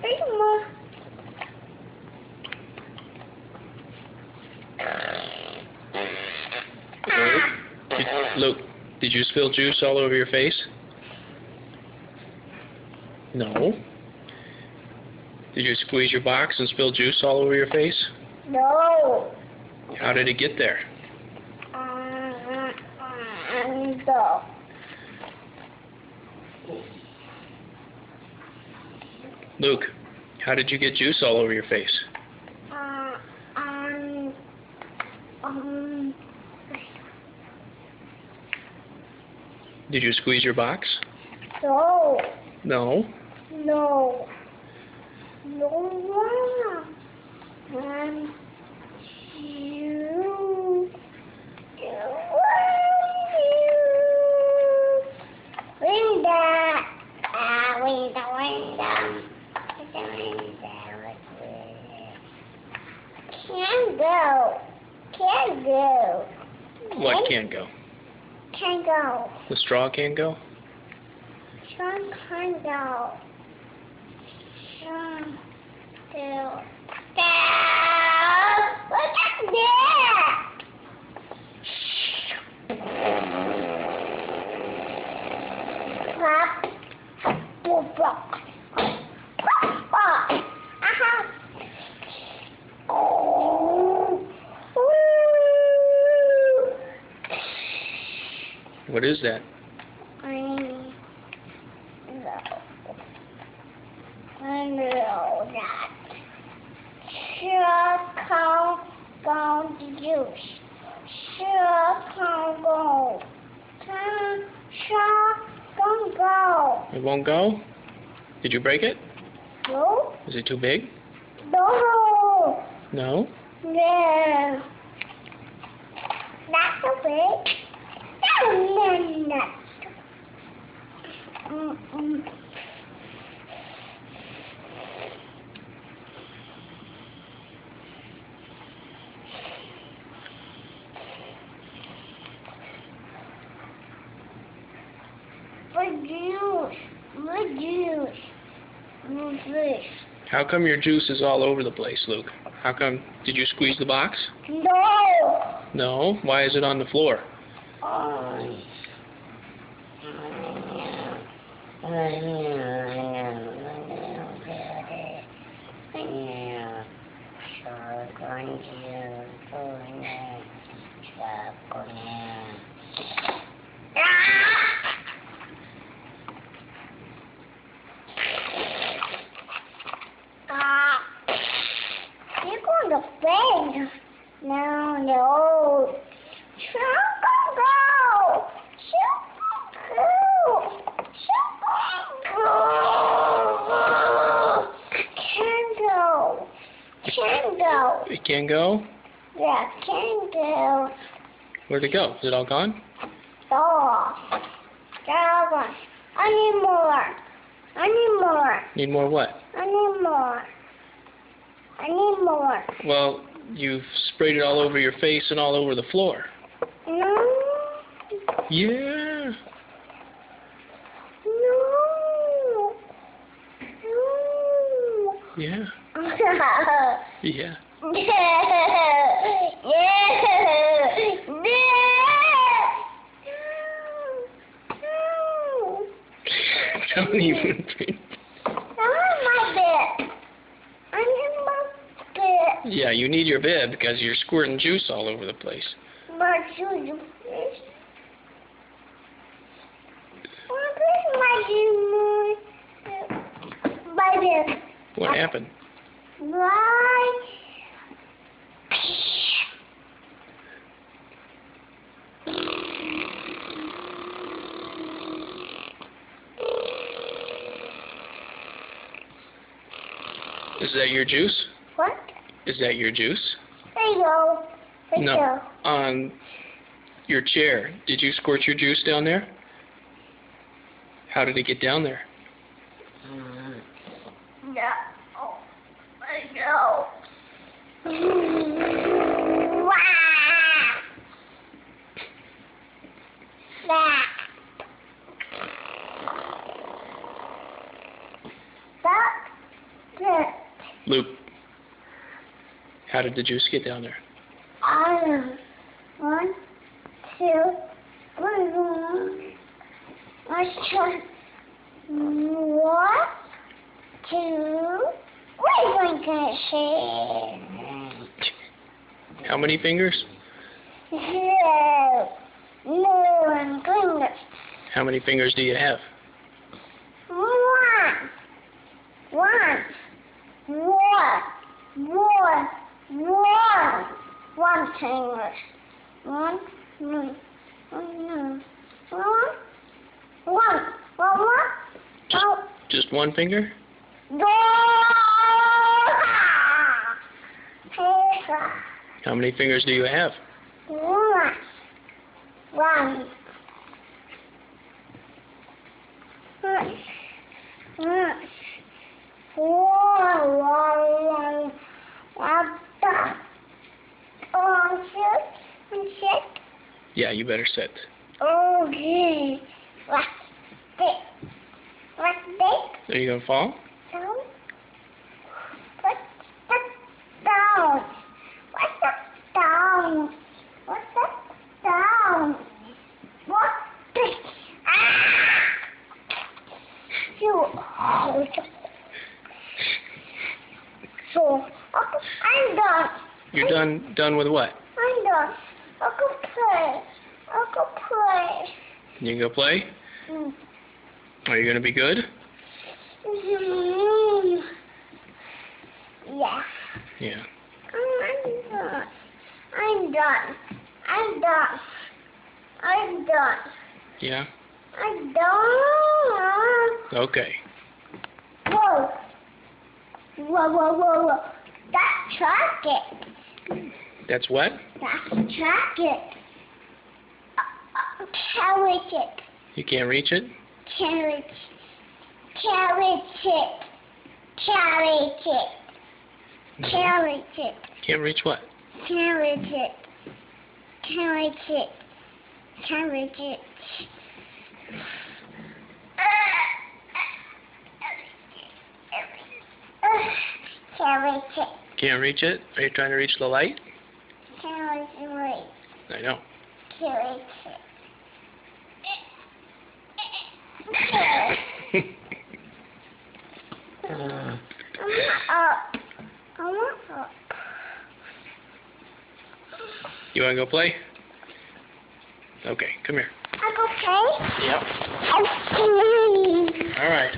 There's more. Luke, did you spill juice all over your face? No. Did you squeeze your box and spill juice all over your face? No. How did it get there? No. Luke, how did you get juice all over your face? Did you squeeze your box? No. No. No. No. 1, 2, 3. Window. Window. Can't go. Can't go. What can't go? Can't go. The straw can't go? Sean can't go. Sean go. Look at that! What is that? I know that. Sure can't go to juice. Sure can't go. Sure can't go. It won't go? Did you break it? No. Is it too big? No. No? No. Not so big. No. Juice. How come your juice is all over the place, Luke? How come? Did you squeeze the box? No. No? Why is it on the floor? You're going to bed. No. Can go. It can't go? Yeah, can go. Where'd it go? Is it all gone? Oh. I need more. Need more what? I need more. Well, you've sprayed it all over your face and all over the floor. No. Yeah. No. Yeah. Yeah. Don't even breathe. Yeah, you need your bib because you're squirting juice all over the place. What happened? Is that your juice? What? Is that your juice? There you go. No. On your chair. Did you squirt your juice down there? How did it get down there? No. No. Sit. Loop. How did the juice get down there? One, two, three, let's try. 1, 2, 3 fingers. How many fingers? 0. No fingers. How many fingers do you have? 1. 1 finger. 1. Just one finger? How many fingers do you have? 1. 6. Yeah, you better sit. Okay. Like this. Are you gonna fall? Down. Put that down. What's that down? What's that down? What this? You. So, I'm done. You're done with what? I'm done. I'll go play. You can go play? Mm. Are you gonna be good? Yeah. Yeah. I'm done. Yeah? I'm done. Okay. Whoa. That's chocolate. That's what? That's chocolate. Carrot it. You can't reach it? Carrot it. No. Carrot it. Can't reach what? Carrot it. Can't reach it? Are you trying to reach the light? Carrot it. I know. Carrot it. I'm up. You wanna go play? Okay, come here. I go play? Yep. Okay. All right.